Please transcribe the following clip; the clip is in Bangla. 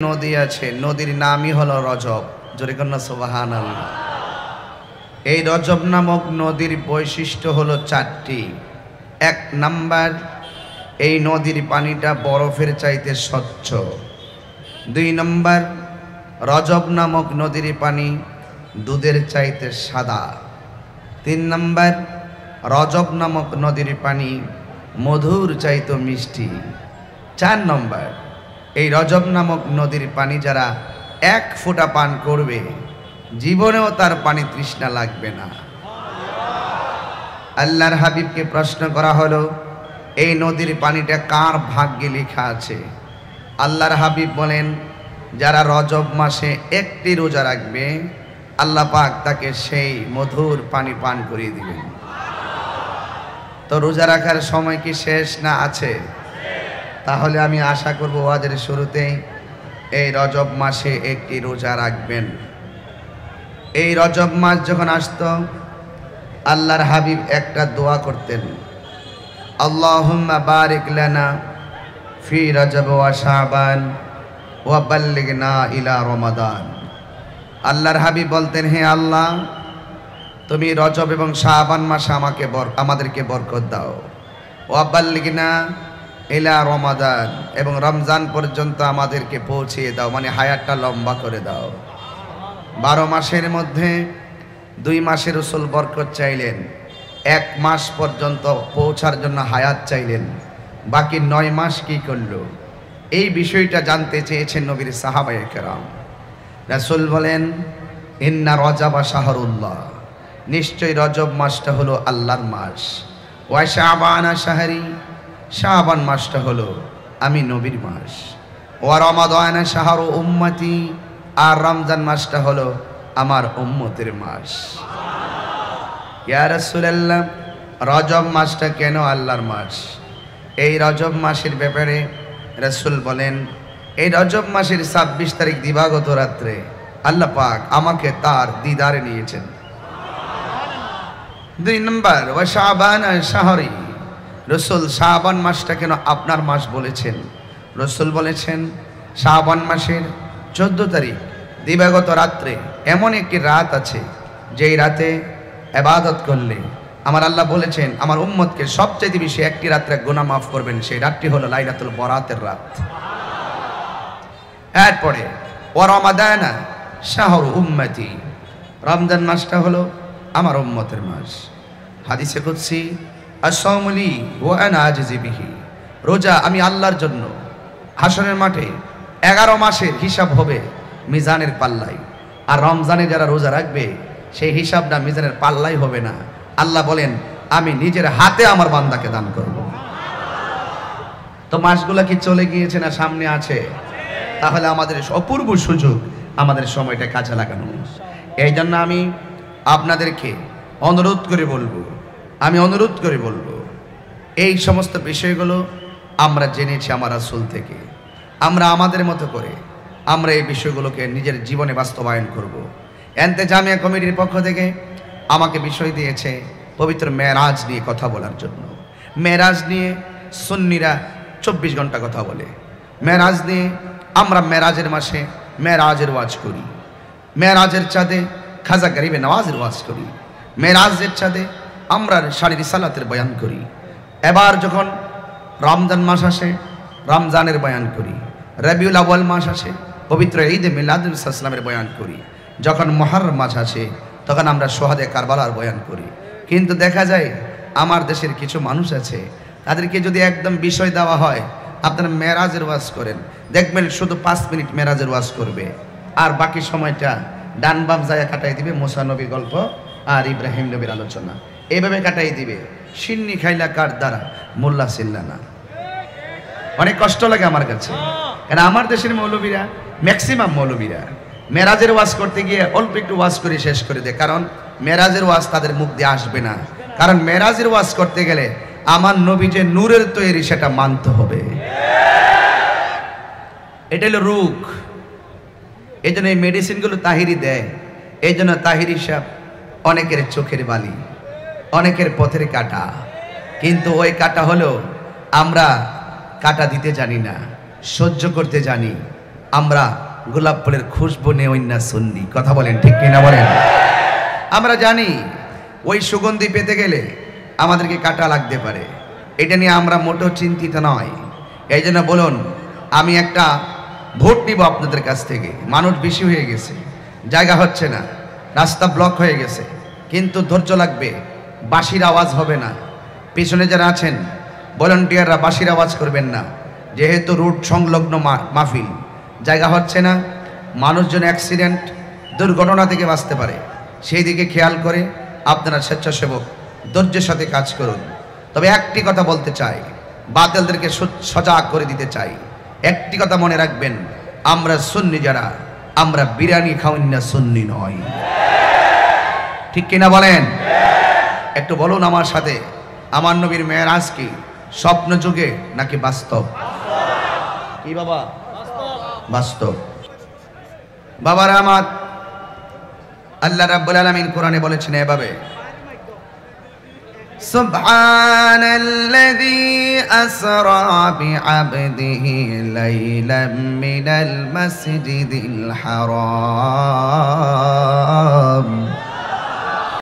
নদী আছে, নদীর নামই হলো রজব। জোরে কন্যা সুবহানাল্লাহ। এই রজব নামক নদীর বৈশিষ্ট্য হলো চারটি। এক নাম্বার, এই নদীর পানিটা বরফের চাইতে স্বচ্ছ। দুই নম্বর, রজব নামক নদীর পানি দুধের চাইতে সাদা। তিন নম্বর, রজব নামক নদীর পানি মধুর চাইতে মিষ্টি। চার নম্বর, এই রজব নামক নদীর পানি যারা এক ফোঁটা পান করবে জীবনেও তার পানি তৃষ্ণা লাগবে না। আল্লাহর হাবিবকে প্রশ্ন করা হলো, এই নদীর পানিটা কার ভাগ্যে লেখা আছে? আল্লাহর হাবিব বলেন, যারা রজব মাসে একটি রোজা রাখবে আল্লাহ পাক তাকে সেই মধুর পানি পান করিয়ে দিবেন। তো রোজা রাখার সময় কি শেষ না আছে? তাহলে আমি আশা করব ওয়াজের শুরুতেই এই রজব মাসে একটি রোজা রাখবেন। এই রজব মাস যখন আসতো আল্লাহর হাবিব একটা দোয়া করতেন, আল্লাহুম্মা বারিক লানা ফি রজব ওয়া শাবান ওয়া বাল্লিগনা ইলা রমাদান। আল্লাহর হাবিব বলতেন, হে আল্লাহ, তুমি রজব এবং শাবান মাসে আমাদেরকে বরকত দাও। ওয়া বাল্লিগনা ইলা রমাদান, এবং রমজান পর্যন্ত আমাদেরকে পৌঁছিয়ে দাও, মানে হায়াতটা লম্বা করে দাও। 12 মাসের মধ্যে 2 মাসের রাসূল বরকত চাইলেন, 1 মাস পর্যন্ত পৌঁছার জন্য হায়াত চাইলেন, বাকি 9 মাস কি করলো? এই বিষয়টা জানতে চেয়েছেন নবীর সাহাবায়ে কেরাম। রাসূল বলেন, ইন্না রজবা শাহরুল্লাহ, নিশ্চয় রজব মাসটা হলো আল্লাহর মাস। ওয়া শাবানা শাহরি, শাবান মাসটা হলো আমি নবীর মাস। ওয়া রমাদান শাহরু উম্মতি, আর রমজান মাসটা হলো আমার উম্মতের মাস। ইয়া রাসূলুল্লাহ, রজব মাসটা কেন আল্লাহর মাস? এই রজব মাসের ব্যাপারে রাসূল বলেন, এই রজব মাসের 26 তারিখ দিবাগত রাত্রে আল্লাহ পাক আমাকে তার দিদারে নিয়েছেন। 2 নম্বর, ওয়া শাবান শাহরি, রাসূল শাবান মাসটা কেন আপনার মাস বলেছেন? রাসূল বলেছেন, শাবান মাসের 14 তারিখ দিবাগত রাত্রে এমন একটি রাত আছে, যেই রাতে ইবাদত করলে আমার আল্লাহ বলেছেন আমার উম্মতকে সবচেয়ে বেশি একটি রাত্রে গুনাহ মাফ করবেন, সেই রাতটি হলো লাইলাতুল বরাতের রাত। এরপরে ওয়া রমাদান শাহরু উম্মতি, রমজান মাসটা হলো আমার উম্মতের মাস। হাদিসে কুদসি, আস-সাওমু লি ওয়া আনা আজজি বিহি, রোজা আমি আল্লাহর জন্য। হাসরের মাঠে 11 মাসের হিসাব হবে মিজানের পাল্লায়, আর রমজানে যারা রোজা রাখবে সেই হিসাবটা মিজানের পাল্লাই হবে না। আল্লাহ বলেন, আমি নিজের হাতে আমার বান্দাকে দান করব। তো মাসগুলা কি চলে গিয়েছে না সামনে আছে? তাহলে আমাদের অপূর্ব সুযোগ, আমাদের সময়টা কাজে লাগানো। এই জন্য আমি আপনাদেরকে অনুরোধ করে বলবো, এই সমস্ত বিষয়গুলো আমরা জেনেছি আমার রাসূল থেকে। আমরা আমাদের মতো করে আমরা এই বিষয়গুলোকে নিজের জীবনে বাস্তবায়ন করব। জামিয়া কমিটির পক্ষ থেকে আমাকে বিষয় দিয়েছে পবিত্র মেরাজ নিয়ে কথা বলার জন্য। মেরাজ নিয়ে সুন্নিরা 24 ঘন্টা কথা বলে। মেরাজ নিয়ে আমরা মেরাজের মাসে মেরাজের ওয়াজ করি, মেরাজের চাঁদে খাজা গরিবে নওয়াজের ওয়াজ করি, মেরাজের চাঁদে আমরা শারীর সালাতের বয়ান করি। এবার যখন রমজান মাস আসে রমজানের বয়ান করি, রবিউল আউয়াল মাস আসে পবিত্র ঈদে মিলাদুল ইসলামের বয়ান করি, যখন মুহররম মাস আসে তখন আমরা সোহাদে কারবালার বয়ান করি। কিন্তু দেখা যায় আমার দেশের কিছু মানুষ আছে, তাদেরকে যদি একদম বিষয় দেওয়া হয় আপনারা মেরাজের ওয়াজ করেন, দেখবেন শুধু 5 মিনিট মেরাজের ওয়াজ করবে, আর বাকি সময়টা ডান বাম জায়গা কাটাই দিবে মুসা নবী গল্প আর ইব্রাহিম নবীর আলোচনা, এইভাবে কাটাই দিবে। সিন্নি খাইলা কার দ্বারা মোল্লা সিল্লানা। অনেক কষ্ট লাগে আমার কাছে, কারণ আমার দেশের মৌলবীরা, ম্যাক্সিমাম মৌলবীরা মেরাজের ওয়াজ করতে গিয়ে অল্প একটু ওয়াজ করে শেষ করে দেয়, কারণ মেরাজের ওয়াজ তাদের মুখ দিয়ে আসবে না। কারণ মেরাজের ওয়াজ করতে গেলে আমার নবী যে নূরের তৈরি সেটা মানতে হবে। এটা হলো রোগ। এই জন্য এই মেডিসিনগুলো তাহিরি দেয়। এই জন্য তাহিরি সাহেব অনেকের চোখের বালি, অনেকের পথের কাটা, কিন্তু ওই কাটা হলো আমরা কাটা দিতে জানি না, সহ্য করতে জানি। আমরা গোলাপ ফুলের খুশবু নেই না সুন্নি, কথা বলেন ঠিক কিনা বলেন? আমরা জানি ওই সুগন্ধি পেতে গেলে আমাদেরকে কাটা লাগতে পারে, এটা নিয়ে আমরা মোটেও চিন্তিত নয়। এই জন্য বলুন, আমি একটা ভোট নিব আপনাদের কাছ থেকে। মানুষ বেশি হয়ে গেছে, জায়গা হচ্ছে না, রাস্তা ব্লক হয়ে গেছে, কিন্তু ধৈর্য লাগবে, বাঁশির আওয়াজ হবে না। পিছনে যারা আছেন ভলান্টিয়াররা বাঁশির আওয়াজ করবেন না, যেহেতু রুট সংলগ্ন মাহফিল, জায়গা হচ্ছে না, মানুষজন অ্যাক্সিডেন্ট দুর্ঘটনা থেকে বাঁচতে পারে, সেই দিকে খেয়াল করে আপনারা স্বেচ্ছাসেবক ধৈর্যের সাথে কাজ করুন। তবে একটি কথা বলতে চাই, বাতিলদেরকে সজাগ করে দিতে চাই। একটি কথা মনে রাখবেন, আমরা সুন্নি যারা, আমরা বিরিয়ানি খাওয়ান না, সুন্নি নয়, ঠিক কিনা বলেন? একটু বলুন আমার সাথে, আমার নবীর মেরাজ কি স্বপ্ন যুগে নাকি বাস্তব? কি বাবা? বাস্তব। বাবারা আমার, আল্লাহ রাব্বুল আলামিন কোরআনে বলেছেন এভাবে, সুবহানাল্লাযী আসরা বিআবদিহি লাইলাম মিনাল মাসজিদিল হারাম